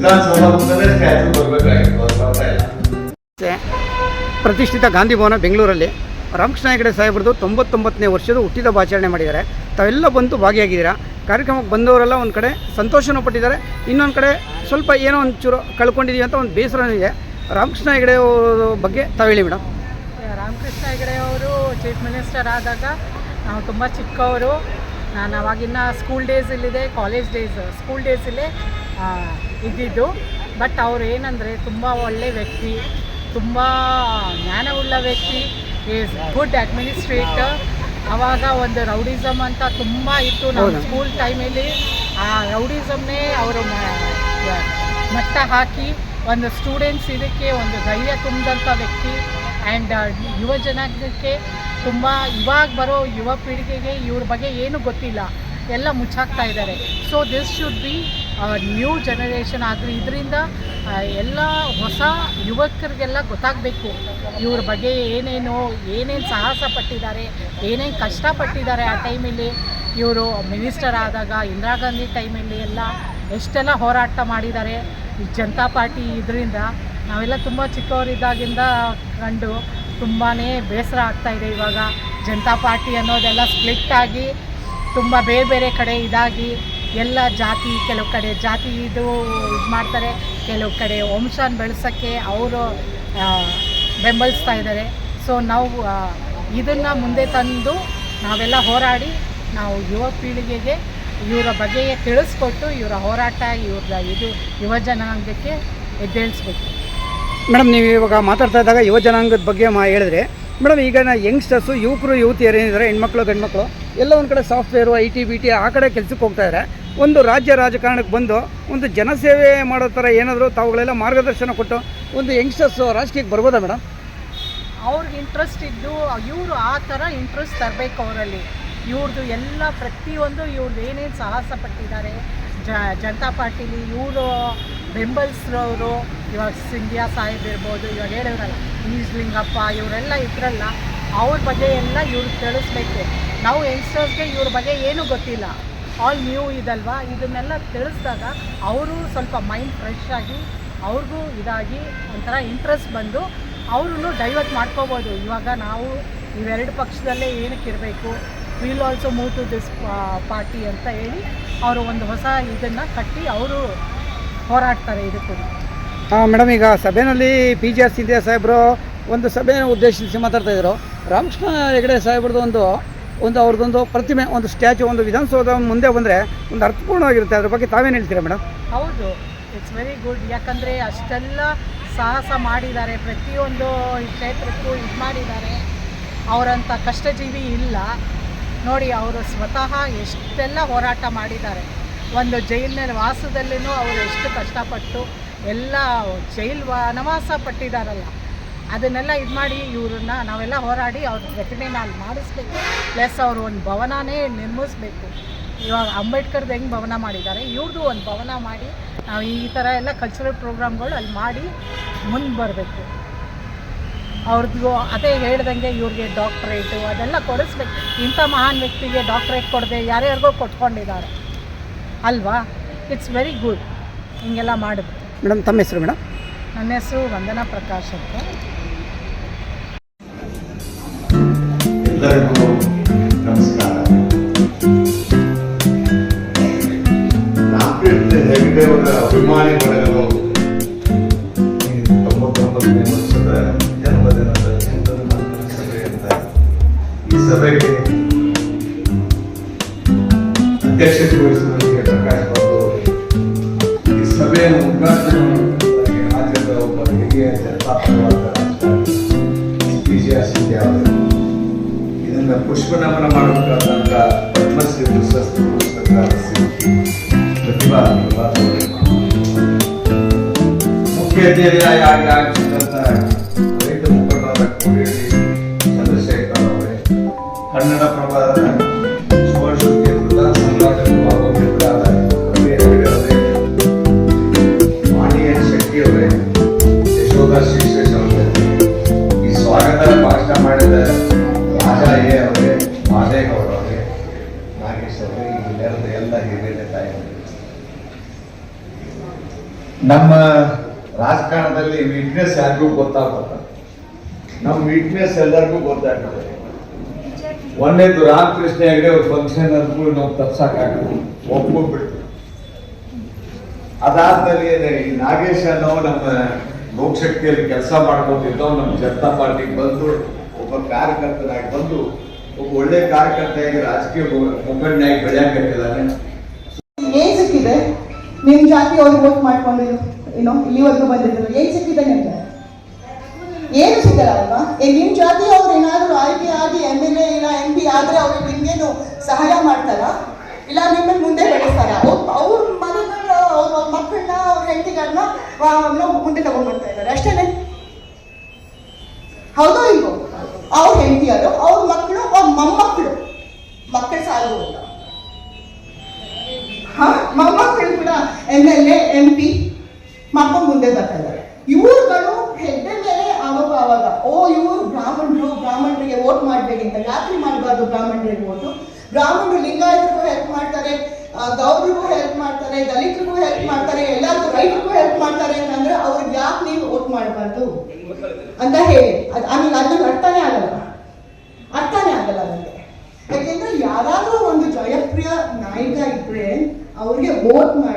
ವಿಧಾನಸಭಾ ಮುಂದೆ ಸ್ಟ್ಯಾಚ್ಯೂ ಬರಬೇಕಾಗಿತ್ತು, ಅದು ಬರ್ತಾ ಇಲ್ಲ. ಪ್ರತಿಷ್ಠಿತ ಗಾಂಧಿ ಭವನ ಬೆಂಗಳೂರಲ್ಲಿ ರಾಮಕೃಷ್ಣ ಹೆಗಡೆ ಸಾಹೇಬ್ರದ್ದು 99ನೇ ವರ್ಷದ ಹುಟ್ಟಿದ ಆಚರಣೆ ಮಾಡಿದ್ದಾರೆ. ತಾವೆಲ್ಲ ಬಂದು ಭಾಗಿಯಾಗಿದ್ದೀರಾ. ಕಾರ್ಯಕ್ರಮಕ್ಕೆ ಬಂದವರೆಲ್ಲ ಒಂದು ಕಡೆ ಸಂತೋಷನೂ ಪಟ್ಟಿದ್ದಾರೆ, ಇನ್ನೊಂದು ಕಡೆ ಸ್ವಲ್ಪ ಏನೋ ಒಂಚೂರು ಕಳ್ಕೊಂಡಿದ್ದೀವಿ ಅಂತ ಒಂದು ಬೇಸರನೂ ಇದೆ. ರಾಮಕೃಷ್ಣ ಹೆಗಡೆ ಅವರ ಬಗ್ಗೆ ತಾವು ಹೇಳಿ ಮೇಡಮ್. ರಾಮಕೃಷ್ಣ ಹೆಗಡೆ ಅವರು ಚೀಫ್ ಮಿನಿಸ್ಟರ್ ಆದಾಗ ನಾವು ತುಂಬ ಚಿಕ್ಕವರು. ನಾನು ಅವಾಗಿನ್ನ ಸ್ಕೂಲ್ ಡೇಸಲ್ಲಿದೆ, ಕಾಲೇಜ್ ಡೇಸ್, ಸ್ಕೂಲ್ ಡೇಸಲ್ಲೇ ಇದ್ದಿದ್ದು. ಬಟ್ ಅವ್ರು ಏನಂದರೆ ತುಂಬ ಒಳ್ಳೆ ವ್ಯಕ್ತಿ, ತುಂಬ ಜ್ಞಾನವುಳ್ಳ ವ್ಯಕ್ತಿ, ಈಸ್ ಗುಡ್ ಅಡ್ಮಿನಿಸ್ಟ್ರೇಟರ್. ಆವಾಗ ಒಂದು ರೌಡಿಸಮ್ ಅಂತ ತುಂಬ ಇತ್ತು ನಮ್ಮ ಸ್ಕೂಲ್ ಟೈಮಲ್ಲಿ. ಆ ರೌಡಿಸಮ್ನೇ ಅವರು ಮಟ್ಟ ಹಾಕಿ ಒಂದು ಸ್ಟೂಡೆಂಟ್ಸ್ ಇದಕ್ಕೆ ಒಂದು ಧೈರ್ಯ ತುಂಬಿದಂಥ ವ್ಯಕ್ತಿ. ಆ್ಯಂಡ್ ಯುವ ಜನಾಂಗಕ್ಕೆ ತುಂಬ ಇವಾಗ ಬರೋ ಯುವ ಪೀಳಿಗೆಗೆ ಇವ್ರ ಬಗ್ಗೆ ಏನೂ ಗೊತ್ತಿಲ್ಲ, ಎಲ್ಲ ಮುಚ್ಚಾಕ್ತಾ ಇದ್ದಾರೆ. So this should be new generation ಆಗಲಿ. ಇದರಿಂದ ಎಲ್ಲ ಹೊಸ ಯುವಕರಿಗೆಲ್ಲ ಗೊತ್ತಾಗಬೇಕು ಇವ್ರ ಬಗ್ಗೆ ಏನೇನು ಸಾಹಸ ಪಟ್ಟಿದ್ದಾರೆ, ಏನೇನು ಕಷ್ಟಪಟ್ಟಿದ್ದಾರೆ. ಆ ಟೈಮಲ್ಲಿ ಇವರು ಮಿನಿಸ್ಟರ್ ಆದಾಗ ಇಂದಿರಾ ಗಾಂಧಿ ಟೈಮಲ್ಲಿ ಎಲ್ಲ ಎಷ್ಟೆಲ್ಲ ಹೋರಾಟ ಮಾಡಿದ್ದಾರೆ ಈ ಜನತಾ ಪಾರ್ಟಿ. ಇದರಿಂದ ನಾವೆಲ್ಲ ತುಂಬ ಚಿಕ್ಕವರಿದ್ದಾಗಿಂದ ಕಂಡು ತುಂಬಾ ಬೇಸರ ಆಗ್ತಾಯಿದೆ. ಇವಾಗ ಜನತಾ ಪಾರ್ಟಿ ಅನ್ನೋದೆಲ್ಲ ಸ್ಪ್ಲಿಟ್ ಆಗಿ ತುಂಬ ಬೇರೆ ಬೇರೆ ಕಡೆ ಇದಾಗಿ ಎಲ್ಲ ಜಾತಿ, ಕೆಲವು ಕಡೆ ಜಾತಿ ಇದು ಮಾಡ್ತಾರೆ, ಕೆಲವು ಕಡೆ ವಂಶನ ಬೆಳೆಸೋಕ್ಕೆ ಅವರು ಬೆಂಬಲಿಸ್ತಾ ಇದ್ದಾರೆ. ಸೊ ನಾವು ಇದನ್ನು ಮುಂದೆ ತಂದು ನಾವೆಲ್ಲ ಹೋರಾಡಿ ನಾವು ಯುವ ಪೀಳಿಗೆಗೆ ಇವರ ಬಗ್ಗೆ ತಿಳಿಸ್ಕೊಟ್ಟು ಇವರ ಹೋರಾಟ ಇವ್ರ ಇದು ಯುವ ಜನಾಂಗಕ್ಕೆ ಎದ್ದೇಳಿಸ್ಬೇಕು. ಮೇಡಮ್, ನೀವು ಇವಾಗ ಮಾತಾಡ್ತಾ ಇದ್ದಾಗ ಯುವ ಜನಾಂಗದ ಬಗ್ಗೆ ಹೇಳಿದ್ರೆ ಮೇಡಮ್, ಈಗ ಯಂಗ್ಸ್ಟರ್ಸು, ಯುವಕರು ಯುವತಿಯರು ಏನಿದ್ದಾರೆ, ಹೆಣ್ಮಕ್ಳು ಗಂಡ್ಮಕ್ಳು ಎಲ್ಲ ಒಂದು ಕಡೆ ಸಾಫ್ಟ್ವೇರು, IT ಆ ಕಡೆ ಕೆಲಸಕ್ಕೆ ಹೋಗ್ತಾ ಇದ್ದಾರೆ. ಒಂದು ರಾಜ್ಯ ರಾಜಕಾರಣಕ್ಕೆ ಬಂದು ಒಂದು ಜನಸೇವೆ ಮಾಡೋ ಥರ ಏನಾದರೂ ತಾವುಗಳೆಲ್ಲ ಮಾರ್ಗದರ್ಶನ ಕೊಟ್ಟು ಒಂದು ಯಂಗ್ಸ್ಟರ್ಸು ರಾಜಕೀಯಕ್ಕೆ ಬರ್ಬೋದಾ ಮೇಡಮ್? ಅವ್ರಿಗೆ ಇಂಟ್ರೆಸ್ಟ್ ಇದ್ದು ಇವರು ಆ ಥರ ಇಂಟ್ರೆಸ್ಟ್ ತರಬೇಕು ಅವರಲ್ಲಿ. ಇವ್ರದ್ದು ಎಲ್ಲ ಪ್ರತಿಯೊಂದು ಇವ್ರದ್ದು ಏನೇನು ಸಾಹಸ ಪಟ್ಟಿದ್ದಾರೆ ಜನತಾ ಪಾರ್ಟಿಲಿ ಇವರು ಬೆಂಬಲಿಸಿರೋರು. ಇವಾಗ ಸಿಂಧಿಯಾ ಸಾಹೇಬ್ ಇರ್ಬೋದು, ಇವಾಗ ಹೇಳಿದ್ರಲ್ಲ ಈಜ್ಲಿಂಗಪ್ಪ, ಇವರೆಲ್ಲ ಇದ್ರಲ್ಲ, ಅವ್ರ ಬಗ್ಗೆ ಎಲ್ಲ ಇವ್ರಿಗೆ ತಿಳಿಸ್ಬೇಕು. ನಾವು ಯಂಗ್ಸ್ಟರ್ಸ್ಗೆ ಇವ್ರ ಬಗ್ಗೆ ಏನೂ ಗೊತ್ತಿಲ್ಲ, ಆಲ್ ನ್ಯೂ ಇದಲ್ವಾ. ಇದನ್ನೆಲ್ಲ ತಿಳಿಸಿದಾಗ ಅವರು ಸ್ವಲ್ಪ ಮೈಂಡ್ ಫ್ರೆಶ್ ಆಗಿ ಅವ್ರಿಗೂ ಇದಾಗಿ ಒಂಥರ ಇಂಟ್ರೆಸ್ಟ್ ಬಂದು ಅವ್ರೂ ಡೈವರ್ಟ್ ಮಾಡ್ಕೋಬೋದು. ಇವಾಗ ನಾವು ಇವೆರಡು ಪಕ್ಷದಲ್ಲೇ ಏನಕ್ಕೆ ಇರಬೇಕು, will also move to this party ಅಂತ ಹೇಳಿ ಅವರು ಒಂದು ಹೊಸ ಇದನ್ನು ಕಟ್ಟಿ ಅವರು ಹೋರಾಡ್ತಾರೆ ಇದಕ್ಕೂ. ಮೇಡಮ್, ಈಗ ಸಭೆಯಲ್ಲಿ PGR ಸಿಂಧಿಯಾ ಸಾಹೇಬರು ಒಂದು ಸಭೆಯನ್ನು ಉದ್ದೇಶಿಸಿ ಮಾತಾಡ್ತಾಯಿದ್ರು. ರಾಮಕೃಷ್ಣ ಹೆಗಡೆ ಸಾಹೇಬ್ರದ್ದು ಒಂದು ಅವ್ರದ್ದೊಂದು ಪ್ರತಿಮೆ, ಒಂದು ಸ್ಟ್ಯಾಚು, ಒಂದು ವಿಧಾನಸೌಧ ಮುಂದೆ ಬಂದರೆ ಒಂದು ಅರ್ಥಪೂರ್ಣವಾಗಿರುತ್ತೆ. ಅದ್ರ ಬಗ್ಗೆ ತಾವೇನು ಹೇಳ್ತೀರಾ ಮೇಡಮ್? ಹೌದು, ಇಟ್ಸ್ ವೆರಿ ಗುಡ್. ಯಾಕಂದರೆ ಅಷ್ಟೆಲ್ಲ ಸಾಹಸ ಮಾಡಿದ್ದಾರೆ, ಪ್ರತಿಯೊಂದು ಕ್ಷೇತ್ರಕ್ಕೂ ಇದು ಮಾಡಿದ್ದಾರೆ. ಅವರಂಥ ಕಷ್ಟಜೀವಿ ಇಲ್ಲ ನೋಡಿ. ಅವರು ಸ್ವತಃ ಎಷ್ಟೆಲ್ಲ ಹೋರಾಟ ಮಾಡಿದ್ದಾರೆ. ಒಂದು ಜೈಲಿನ ವಾಸದಲ್ಲಿನೂ ಅವರು ಎಷ್ಟು ಕಷ್ಟಪಟ್ಟು ಎಲ್ಲ ವನವಾಸ ಪಟ್ಟಿದ್ದಾರಲ್ಲ, ಅದನ್ನೆಲ್ಲ ಇದು ಮಾಡಿ ಇವ್ರನ್ನ ನಾವೆಲ್ಲ ಹೋರಾಡಿ ಅವ್ರ ಪ್ರತಿಮೆನ ಅಲ್ಲಿ ಮಾಡಿಸ್ಬೇಕು. ಪ್ಲಸ್ ಅವರು ಒಂದು ಭವನನೇ ನಿರ್ಮಿಸ್ಬೇಕು. ಇವಾಗ ಅಂಬೇಡ್ಕರ್ದು ಹೆಂಗೆ ಭವನ ಮಾಡಿದ್ದಾರೆ, ಇವ್ರದ್ದು ಒಂದು ಭವನ ಮಾಡಿ ನಾವು ಈ ಥರ ಎಲ್ಲ ಕಲ್ಚರಲ್ ಪ್ರೋಗ್ರಾಮ್ಗಳು ಅಲ್ಲಿ ಮಾಡಿ ಮುಂದೆ ಬರಬೇಕು. ಅವ್ರದ್ದು ಅದೇ ಹೇಳ್ದಂಗೆ ಇವ್ರಿಗೆ ಡಾಕ್ಟ್ರೇಟು ಅದೆಲ್ಲ ಕೊಡಿಸ್ಬೇಕು. ಇಂಥ ಮಹಾನ್ ವ್ಯಕ್ತಿಗೆ ಡಾಕ್ಟ್ರೇಟ್ ಕೊಡದೆ ಯಾರ್ಯಾರಿಗೋ ಕೊಟ್ಕೊಂಡಿದ್ದಾರೆ ಅಲ್ವಾ. ಇಟ್ಸ್ ವೆರಿ ಗುಡ್ ಹಿಂಗೆಲ್ಲ ಮಾಡಿದ್ರು. ಮೇಡಮ್, ತಮ್ಮ ಹೆಸರು ಮೇಡಮ್? ನನ್ನ ಹೆಸರು ವಂದನಾ ಪ್ರಕಾಶ್ ಅಂತ. ಎಲ್ಲರಿಗೂ ನಮಸ್ಕಾರ. ರಾಮಕೃಷ್ಣ ಹೆಗಡೆ ಅವರ ಅಭಿಮಾನಿ ಬಳಗವು 99ನೇ ವರ್ಷದ ಜನ್ಮದಿನದ ಸಭೆ ಅಂತ ಈ ಸಭೆಗೆ ಅಧ್ಯಕ್ಷತೆ ವಹಿಸುವುದಕ್ಕೆ ಪ್ರಕಾಶ್ ಬಾಬು ಈ ಸಭೆಯನ್ನು ಉದ್ಘಾಟನೆ ರಾಜ್ಯದ ಒಬ್ಬ ಹಿರಿಯ ಜನತಾಪರವಾದ ರಾಜಕಾರಣಿ PGR ಸಿಂಧಿಯಾ ಅವರು ಇದನ್ನು ಪುಷ್ಪನಮನ ಮಾಡಬೇಕಾದಂಥ ಪದ್ಮಶ್ರೀ ಪ್ರಶಸ್ತಿ ಪುರಸ್ಕೃತ ಪ್ರತಿಭಾ ಮುಖ್ಯ ಅತಿಥಿಯಾಗಿ ಆಗಮಿಸಿದಂಥ ರೈತ ಮುಖಂಡರಾದ ಕೋಡಿಹಳ್ಳಿ ಚಂದ್ರಶೇಖರ್ ಅವರೇ, ಕನ್ನಡಪ್ರಭದ ಸುವರ್ಣಸುದ್ದಿ ಪ್ರಧಾನ ಸಂಪಾದಕರು ಹಾಗೂ ಮಿತ್ರರಾದ ರವಿ ಹೆಗಡೆ ಅವರೇ, ವಾಣಿಯ ಶೆಟ್ಟಿ ಅವರೇ, ಯಶೋಧ ಶ್ರೀಶೇಷ್ ಅವರೇ, ಈ ಸ್ವಾಗತ ಭಾಷಣ ಮಾಡಿದ ರಾಜಾ ಎ ಅವರೇ, ಮಾದೇಗೌಡ ಅವರೇ, ನಾಗೇಶ್ ಅವರೇ, ಈ ನೆರೆದ ಎಲ್ಲ ಹಿರಿಯ ತಾಯಿ ನಮ್ಮ ರಾಜಕಾರಣದಲ್ಲಿ ವೀಕ್ನೆಸ್ ಯಾರಿಗೂ ಗೊತ್ತಾಗ್ತದೆ. ನಮ್ಮ ವೀಕ್ನೆಸ್ ಎಲ್ಲರಿಗೂ ಗೊತ್ತಾಗ್ತದೆ. ಒಂದೇದು ರಾಮಕೃಷ್ಣ ಹೆಗಡೆ ಅವ್ರ ಫಂಕ್ಷನ್ ಅಂದ್ರೂ ನಾವು ತಪ್ಸಕ್ಕಾಗಲ್ಲ, ಒಪ್ಕೊಂಡ್ಬಿಡ್ತೀವಿ. ಅದಾದ್ಮೇಲೆ ಈ ನಾಗೇಶ್ ಅನ್ನೋ ನಮ್ಮ ಲೋಕಶಕ್ತಿಯಲ್ಲಿ ಕೆಲಸ ಮಾಡ್ಕೊತಿದ್ದವ್ ನಮ್ಮ ಜನತಾ ಪಾರ್ಟಿಗೆ ಬಂದು ಒಬ್ಬ ಕಾರ್ಯಕರ್ತನಾಗಿ ಬಂದು ಒಬ್ಬ ಒಳ್ಳೆ ಕಾರ್ಯಕರ್ತೆಯಾಗಿ ರಾಜಕೀಯ ಮುಖಂಡನಾಗಿ ಬೆಳೆಯಕತ್ತಿದ್ದಾನೆ. ಏನ್ ಸಿಕ್ಕಿದೆ ನಿಮ್ ಜಾತಿ ಅವ್ರಿಗೆ ವೋಟ್ ಮಾಡ್ಕೊಂಡಿದ್ರು, ಏನೋ ಇಲ್ಲಿವರೆಗೂ ಬಂದಿದ್ರು, ಏನ್ ಸಿಕ್ಕಿದೆ ನಿಮ್ಗೆ? ಏನು ಸಿಗಲ್ಲ ಅಲ್ವಾ? ನಿಮ್ ಜಾತಿ ಅವ್ರು ಏನಾದ್ರು ಆಯ್ಕೆ ಆಗಿ MLA ಇಲ್ಲ MP ಆದ್ರೆ ಅವ್ರಿಗೆ ನಿಮ್ಗೇನು ಸಹಾಯ ಮಾಡ್ತಾರ? ಇಲ್ಲ ನಿಮ್ಮನ್ನ ಮುಂದೆ ಬೆಳೆಸ್ತಾರ? ಅವ್ರ ಮನೆಗಳ ಅವ್ರ ಮಕ್ಕಳನ್ನ ಅವ್ರ ಹೆಂಡತಿಗಳನ್ನ ಮುಂದೆ ತಗೊಂಡ್ ಬರ್ತಾ ಇದ್ದಾರೆ ಅಷ್ಟೇನೆ. ಹೌದೋ ಇಲ್ವೋ? ಅವ್ರ ಹೆಂಡತಿಯರು, ಅವ್ರ ಮಕ್ಕಳು, ಅವ್ರ ಮೊಮ್ಮಕ್ಕಳು, ಮಕ್ಕಳ ಸಾಲು ಇಲ್ಲ. ಮೊಮ್ಮಕ್ಕಳು ಕೂಡ MLA MP ಮಾಡ್ಕೊಂಡು ಮುಂದೆ ಬರ್ತಾ ಇದ್ದಾರೆ. ಇವ್ರುಗಳು ಹೆಡ್ಡೆ ಮೇಲೆ ಆವಾಗ ಇವರು ಬ್ರಾಹ್ಮಣರಿಗೆ ವೋಟ್ ಮಾಡ್ಬೇಡಿ ಅಂತ. ಯಾಕೆ ಮಾಡಬಾರ್ದು ಬ್ರಾಹ್ಮಣರಿಗೆ ವೋಟು? ಬ್ರಾಹ್ಮಣರು ಲಿಂಗಾಯತರಿಗೂ ಹೆಲ್ಪ್ ಮಾಡ್ತಾರೆ, ಗೌಡ್ರಿಗೂ ಹೆಲ್ಪ್ ಮಾಡ್ತಾರೆ, ದಲಿತರಿಗೂ ಹೆಲ್ಪ್ ಮಾಡ್ತಾರೆ, ಎಲ್ಲರಿಗೂ ರೈತರಿಗೂ ಹೆಲ್ಪ್ ಮಾಡ್ತಾರೆ ಅಂತಂದ್ರೆ ಅವ್ರಿಗೆ ಯಾಕೆ ನೀವು ವೋಟ್ ಮಾಡಬಾರ್ದು ಅಂತ ಹೇಳಿ ಅದನ್ನ ಅರ್ಥನೇ ಆಗಲ್ಲ ನನಗೆ. ಯಾಕೆಂದ್ರೆ ಯಾರಾದ್ರೂ ಒಂದು ಜನಪ್ರಿಯ ನಾಯಕ ಇದ್ರೆ ಅವ್ರಿಗೆ ವೋಟ್ ಮಾಡಿ